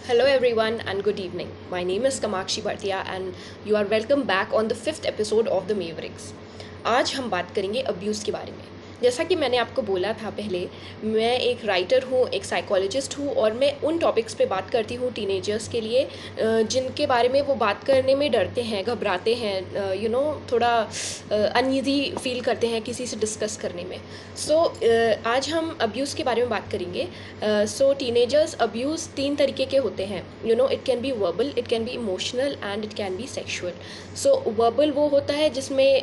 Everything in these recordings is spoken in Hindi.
Hello, everyone, and good evening. My name is Kamakshi Bhartia, and you are welcome back on the fifth episode of The Mavericks. आज हम बात करेंगे अब्यूज़ के बारे में। जैसा कि मैंने आपको बोला था पहले, मैं एक राइटर हूँ, एक साइकोलॉजिस्ट हूँ और मैं उन टॉपिक्स पे बात करती हूँ टीनेजर्स के लिए जिनके बारे में वो बात करने में डरते हैं, घबराते हैं, थोड़ा अनईज़ी फील करते हैं किसी से डिस्कस करने में। सो आज हम अब्यूज़ के बारे में बात करेंगे। सो टीनेजर्स अब्यूज़ तीन तरीके के होते हैं। It can B verbal, it can be emotional and it can be sexual. So verbal वो होता है जिसमें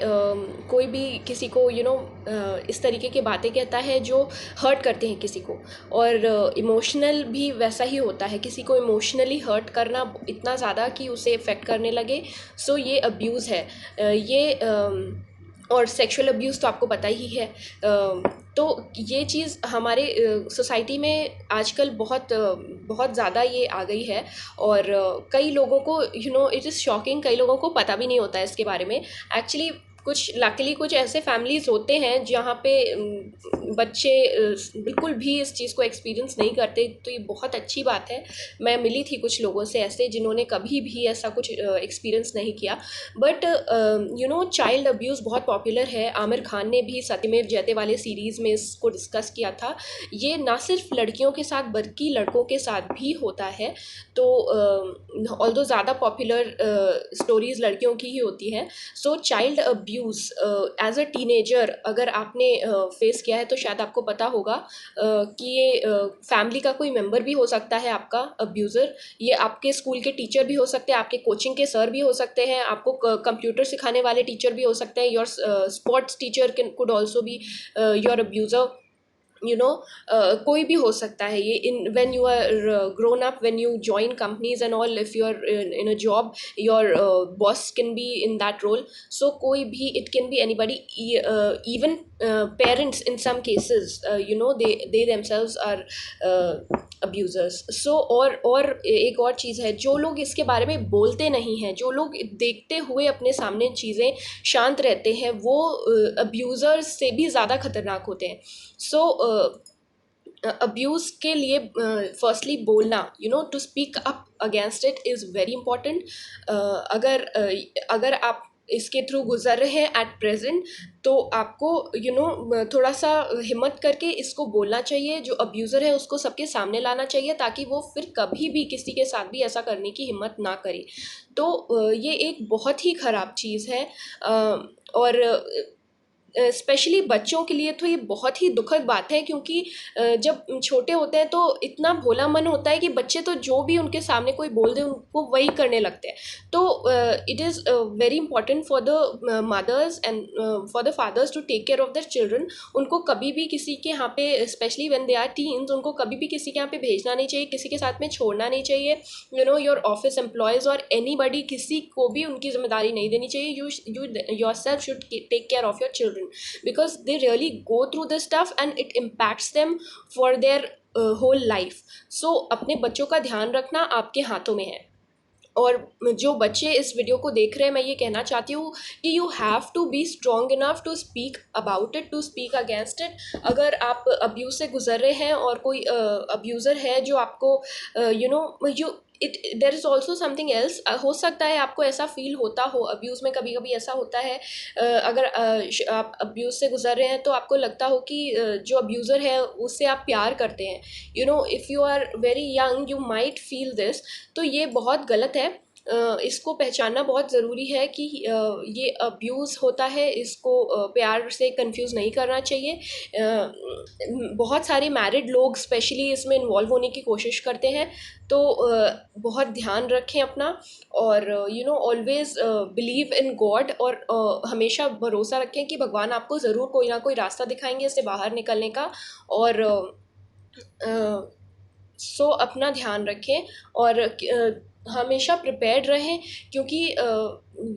कोई भी किसी को इस तरीके की बातें कहता है जो हर्ट करते हैं किसी को, और इमोशनल भी वैसा ही होता है, किसी को इमोशनली हर्ट करना इतना ज़्यादा कि उसे इफ़ेक्ट करने लगे। सो ये अब्यूज़ है। और सेक्सुअल अब्यूज़ तो आपको पता ही है। तो ये चीज़ हमारे सोसाइटी में आजकल बहुत ज़्यादा ये आ गई है। और कई लोगों को इट इज़ शॉकिंग, कई लोगों को पता भी नहीं होता है इसके बारे में। एक्चुअली कुछ लकीली कुछ ऐसे फैमिलीज़ होते हैं जहाँ पे बच्चे बिल्कुल भी इस चीज़ को एक्सपीरियंस नहीं करते, तो ये बहुत अच्छी बात है। मैं मिली थी कुछ लोगों से ऐसे जिन्होंने कभी भी ऐसा कुछ एक्सपीरियंस नहीं किया। बट चाइल्ड अब्यूज़ बहुत पॉपुलर है। आमिर खान ने भी सत्यमेव जयते वाले सीरीज़ में इसको डिस्कस किया था। ये ना सिर्फ लड़कियों के साथ बल्कि लड़कों के साथ भी होता है। तो ऑल्दो ज़्यादा पॉपुलर स्टोरीज़ लड़कियों की ही होती हैं। So child abuse as a teenager अगर आपने फेस किया है तो शायद आपको पता होगा कि ये फैमिली का कोई मेंबर भी हो सकता है आपका अब्यूज़र। ये आपके स्कूल के टीचर भी हो सकते हैं, आपके कोचिंग के सर भी हो सकते हैं, आपको कंप्यूटर सिखाने वाले टीचर भी हो सकते हैं, your sports teacher can could also be your abuser. कोई भी हो सकता है ये। In when you are grown up, when you join companies and all, if you are in a job, your boss can be in that role. So कोई भी, it can be anybody, even parents in some cases, they themselves are abusers. So और एक और चीज़ है, जो लोग इसके बारे में बोलते नहीं हैं, जो लोग देखते हुए अपने सामने चीज़ें शांत रहते हैं, वो अब्यूज़र्स से भी ज़्यादा खतरनाक होते हैं। सो अब्यूज़ के लिए फर्स्टली बोलना, to speak up against it is very important. अगर आप इसके थ्रू गुजर रहे हैं एट प्रेजेंट, तो आपको थोड़ा सा हिम्मत करके इसको बोलना चाहिए। जो अब्यूज़र है उसको सबके सामने लाना चाहिए ताकि वो फिर कभी भी किसी के साथ भी ऐसा करने की हिम्मत ना करे। तो ये एक बहुत ही ख़राब चीज़ है। और स्पेशली बच्चों के लिए तो ये बहुत ही दुखद बात है, क्योंकि जब छोटे होते हैं तो इतना भोला मन होता है कि बच्चे तो जो भी उनके सामने कोई बोल दे उनको वही करने लगते हैं। तो it is very important for the mothers and for the fathers to take care of their children. उनको कभी भी किसी के यहाँ पे, specially when they are teens, उनको कभी भी किसी के यहाँ पे भेजना नहीं चाहिए, किसी के साथ में छोड़ना नहीं चाहिए। योर ऑफिस एम्प्लॉयज़ और एनीबडी, किसी को भी उनकी जिम्मेदारी नहीं देनी चाहिए। You yourself should take care of your children, because they really go through this stuff and it impacts them for their whole life. So अपने बच्चों का ध्यान रखना आपके हाथों में है। और जो बच्चे इस वीडियो को देख रहे हैं, मैं ये कहना चाहती हूँ कि you have to be strong enough to speak about it, to speak against it. अगर आप अब्यूज़ से गुजर रहे हैं और कोई अब्यूज़र है जो आपको you it there is also something else. हो सकता है आपको ऐसा फील होता हो, अब्यूज़ में कभी कभी ऐसा होता है। अगर आप अब्यूज़ से गुजर रहे हैं तो आपको लगता हो कि जो अब्यूज़र है उससे आप प्यार करते हैं। If you are very young you might feel this. तो ये बहुत गलत है। इसको पहचानना बहुत ज़रूरी है कि ये अब्यूज़ होता है, इसको प्यार से कंफ्यूज नहीं करना चाहिए। बहुत सारे मैरिड लोग स्पेशली इसमें इन्वॉल्व होने की कोशिश करते हैं। तो बहुत ध्यान रखें अपना, और ऑलवेज़ बिलीव इन गॉड, और हमेशा भरोसा रखें कि भगवान आपको ज़रूर कोई ना कोई रास्ता दिखाएंगे इससे बाहर निकलने का। और सो अपना ध्यान रखें और हमेशा प्रिपेयर्ड रहें, क्योंकि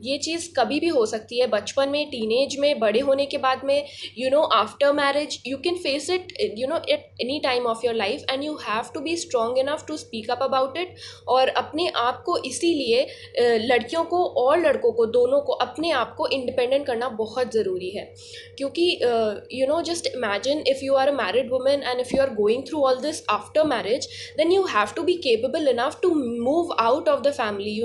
ये चीज़ कभी भी हो सकती है, बचपन में, टीनेज में, बड़े होने के बाद में, after marriage you can face it, at any time of your life, and you have to be strong enough to speak up about it. और अपने आप को इसीलिए लड़कियों को और लड़कों को, दोनों को अपने आप को इंडिपेंडेंट करना बहुत ज़रूरी है। क्योंकि just imagine if you are a married women and if you are going through all this after marriage, then you have to be capable enough to move out of the family,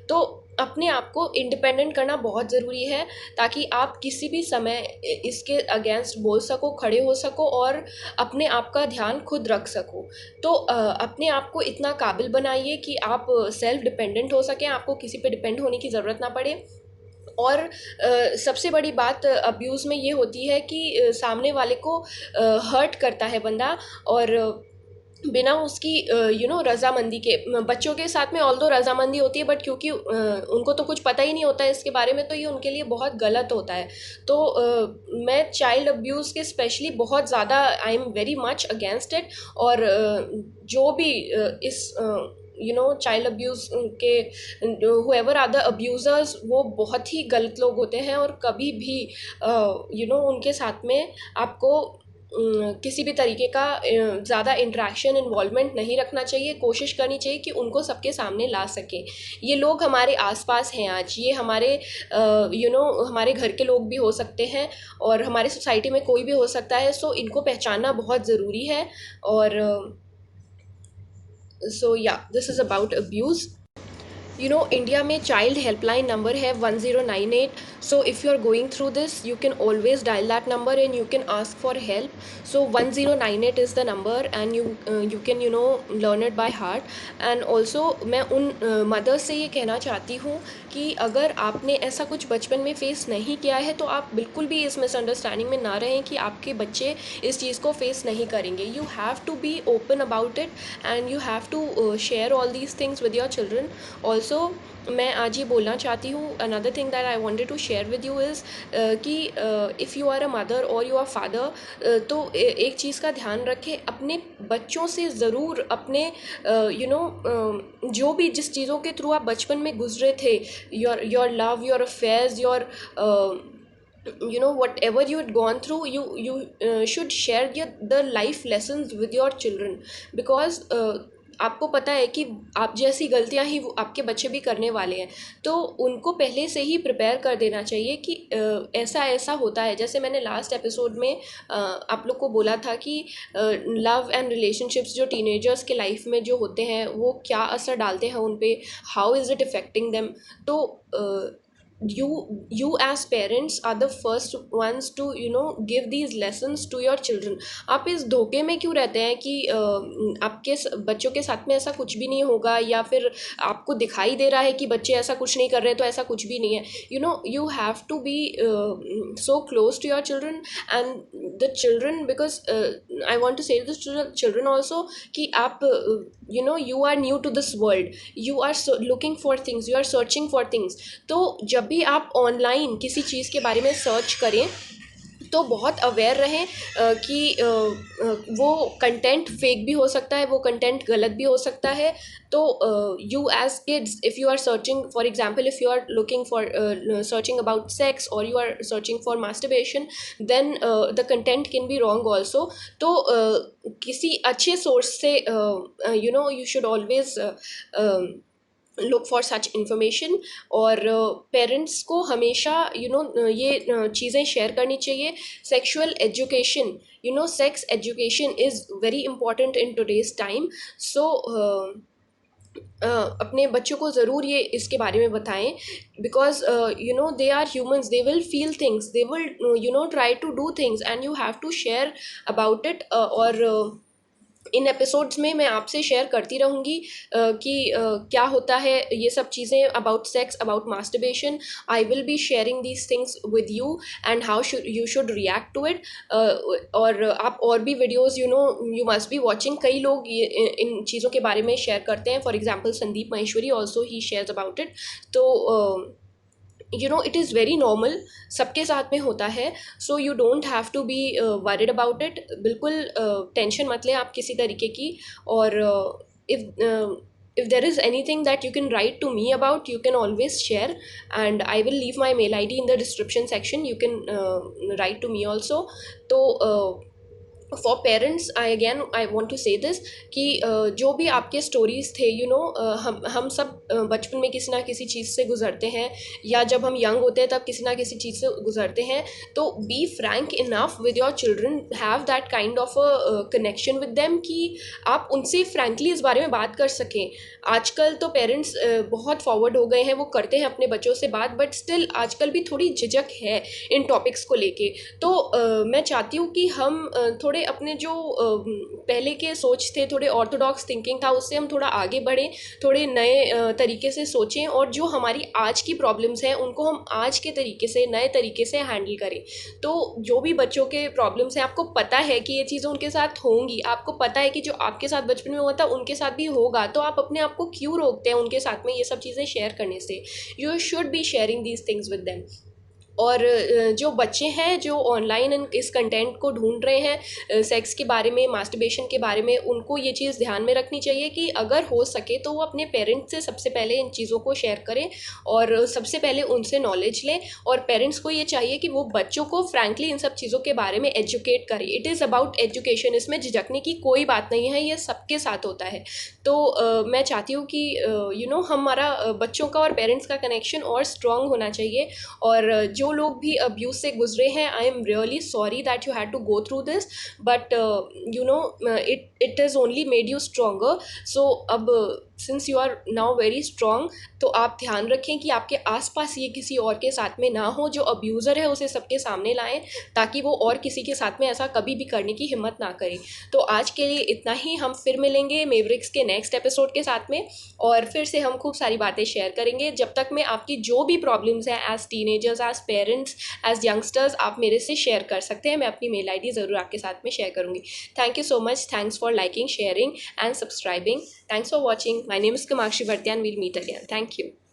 तो अपने आप को इंडिपेंडेंट करना बहुत ज़रूरी है, ताकि आप किसी भी समय इसके अगेंस्ट बोल सको, खड़े हो सको और अपने आप का ध्यान खुद रख सको। तो अपने आप को इतना काबिल बनाइए कि आप सेल्फ डिपेंडेंट हो सकें, आपको किसी पे डिपेंड होने की ज़रूरत ना पड़े। और सबसे बड़ी बात अब्यूज़ में ये होती है कि सामने वाले को हर्ट करता है बंदा, और बिना उसकी रजामंदी के। बच्चों के साथ में ऑल दो रजामंदी होती है, बट क्योंकि उनको तो कुछ पता ही नहीं होता है इसके बारे में, तो ये उनके लिए बहुत गलत होता है। तो मैं चाइल्ड अब्यूज़ के स्पेशली बहुत ज़्यादा, I am very much against it. और जो भी इस चाइल्ड अब्यूज़ के हुएवर आर द अब्यूज़र्स, वो बहुत ही गलत लोग होते हैं, और कभी भी उनके साथ में आपको किसी भी तरीके का ज़्यादा इंटरेक्शन, इन्वॉल्वमेंट नहीं रखना चाहिए। कोशिश करनी चाहिए कि उनको सबके सामने ला सकें। ये लोग हमारे आसपास हैं आज, ये हमारे हमारे घर के लोग भी हो सकते हैं, और हमारे सोसाइटी में कोई भी हो सकता है। सो इनको पहचानना बहुत ज़रूरी है। और सो या this is about abuse. India में चाइल्ड हेल्पलाइन नंबर है 1098। So if you are going through this, you can always dial that number and you can ask for help. So 1098 is the number, and you can learn it by heart. And also मैं उन मदर्स से ये कहना चाहती हूँ कि अगर आपने ऐसा कुछ बचपन में फेस नहीं किया है, तो आप बिल्कुल भी इस मिसअंडरस्टैंडिंग में ना रहें कि आपके बच्चे इस चीज़ को फेस नहीं करेंगे। You have to be open about it, and you have to share all these things with your children. Also मैं आज ये बोलना चाहती हूँ, another thing that I wanted to share with you is कि if you are a mother और यू आर फादर, तो एक चीज़ का ध्यान रखें, अपने बच्चों से ज़रूर अपने जो भी जिस चीज़ों के थ्रू आप बचपन में गुजरे थे, your love, your affairs, your whatever you had gone through, you should share the life lessons with your children, because आपको पता है कि आप जैसी गलतियां ही आपके बच्चे भी करने वाले हैं। तो उनको पहले से ही प्रिपेयर कर देना चाहिए कि ऐसा ऐसा होता है। जैसे मैंने लास्ट एपिसोड में आप लोग को बोला था कि लव एंड रिलेशनशिप्स जो टीनेजर्स के लाइफ में जो होते हैं, वो क्या असर डालते हैं उन पे, हाउ इज़ इट इफ़ेक्टिंग देम। तो you as parents are the first ones to give these lessons to your children। आप इस धोखे में क्यों रहते हैं कि आपके बच्चों के साथ में ऐसा कुछ भी नहीं होगा, या फिर आपको दिखाई दे रहा है कि बच्चे ऐसा कुछ नहीं कर रहे, तो ऐसा कुछ भी नहीं है। you have to be so close to your children and the children, because I want to say this to the children also कि आप you are new to this world, you are looking for things, you are searching for things। तो जब भी आप ऑनलाइन किसी चीज़ के बारे में सर्च करें, तो बहुत अवेयर रहें कि वो कंटेंट फेक भी हो सकता है, वो कंटेंट गलत भी हो सकता है। तो you as kids, if you are searching, for example if you are looking for searching about sex, और you are searching for masturbation, then the content can be wrong also. तो किसी अच्छे सोर्स से you should always look for such information. और पेरेंट्स को हमेशा ये चीज़ें शेयर करनी चाहिए। Sexual education, sex education is very important in today's time. So अपने बच्चों को ज़रूर ये इसके बारे में बताएं, because they are humans, they will feel things, they will try to do things, and you have to share about it. और इन एपिसोड्स में मैं आपसे शेयर करती रहूँगी कि क्या होता है ये सब चीज़ें about sex, about masturbation. I will be sharing these things with you, and how you should react to it. और आप और भी videos you must be watching. कई लोग इन चीज़ों के बारे में शेयर करते हैं, for example Sandeep Maheshwari also he shares about it. तो इट इज़ वेरी नॉर्मल, सबके साथ में होता है। So you don't have to be worried about it. बिल्कुल टेंशन मत लें आप किसी तरीके की। और if if there is anything that you can write to me about, you can always share, and I will leave my mail id in the description section. You can write to me also. तो for parents I want to say this कि जो भी आपके स्टोरीज थे, हम सब बचपन में किसी ना किसी चीज़ से गुजरते हैं, या जब हम यंग होते हैं तब किसी ना किसी चीज़ से गुजरते हैं। तो be frank enough with your children, have that kind of a connection with them कि आप उनसे फ्रैंकली इस बारे में बात कर सकें। आजकल तो पेरेंट्स बहुत फॉरवर्ड हो गए हैं, वो करते हैं अपने बच्चों से बात, बट स्टिल आजकल भी थोड़ी झिझक है इन टॉपिक्स को लेके। तो मैं चाहती हूँ कि हम थोड़े अपने जो पहले के सोच थे, थोड़े ऑर्थोडॉक्स थिंकिंग था, उससे हम थोड़ा आगे बढ़ें, थोड़े नए तरीके से सोचें, और जो हमारी आज की प्रॉब्लम्स हैं उनको हम आज के तरीके से, नए तरीके से हैंडल करें। तो जो भी बच्चों के प्रॉब्लम्स हैं, आपको पता है कि ये चीज़ें उनके साथ होंगी, आपको पता है कि जो आपके साथ बचपन में हुआ था उनके साथ भी होगा, तो आप अपने आप को क्यों रोकते हैं उनके साथ में ये सब चीज़ें शेयर करने से? You should be sharing these things with them. और जो बच्चे हैं जो ऑनलाइन इस कंटेंट को ढूंढ रहे हैं सेक्स के बारे में, मास्टरबेशन के बारे में, उनको ये चीज़ ध्यान में रखनी चाहिए कि अगर हो सके तो वो अपने पेरेंट्स से सबसे पहले इन चीज़ों को शेयर करें, और सबसे पहले उनसे नॉलेज लें। और पेरेंट्स को ये चाहिए कि वो बच्चों को फ्रैंकली इन सब चीज़ों के बारे में एजुकेट करें। इट इज़ अबाउट एजुकेशन, इसमें झिझकने की कोई बात नहीं है, ये सबके साथ होता है। तो मैं चाहती हूँ कि हमारा बच्चों का और पेरेंट्स का कनेक्शन और स्ट्रॉन्ग होना चाहिए। और जो लोग भी अब्यूज़ से गुजरे हैं, I am really sorry that you had to go through this, but it is only made you stronger. So अब since you are now very strong, तो आप ध्यान रखें कि आपके आसपास ये किसी और के साथ में ना हो। जो अब्यूज़र है उसे सबके सामने लाएं, ताकि वो और किसी के साथ में ऐसा कभी भी करने की हिम्मत ना करे। तो आज के लिए इतना ही, हम फिर मिलेंगे मेवरिक्स के नेक्स्ट एपिसोड के साथ में, और फिर से हम खूब सारी बातें शेयर करेंगे। जब तक मैं आपकी जो भी प्रॉब्लम्स हैं as teenagers, as parents, as youngsters, आप मेरे से शेयर कर सकते हैं। मैं अपनी मेल आईडी ज़रूर आपके साथ में शेयर करूँगी। Thank you so much, thanks for liking, sharing and subscribing. Thanks for watching. My name is Kamakshi Bhartiya and we'll meet again. Thank you.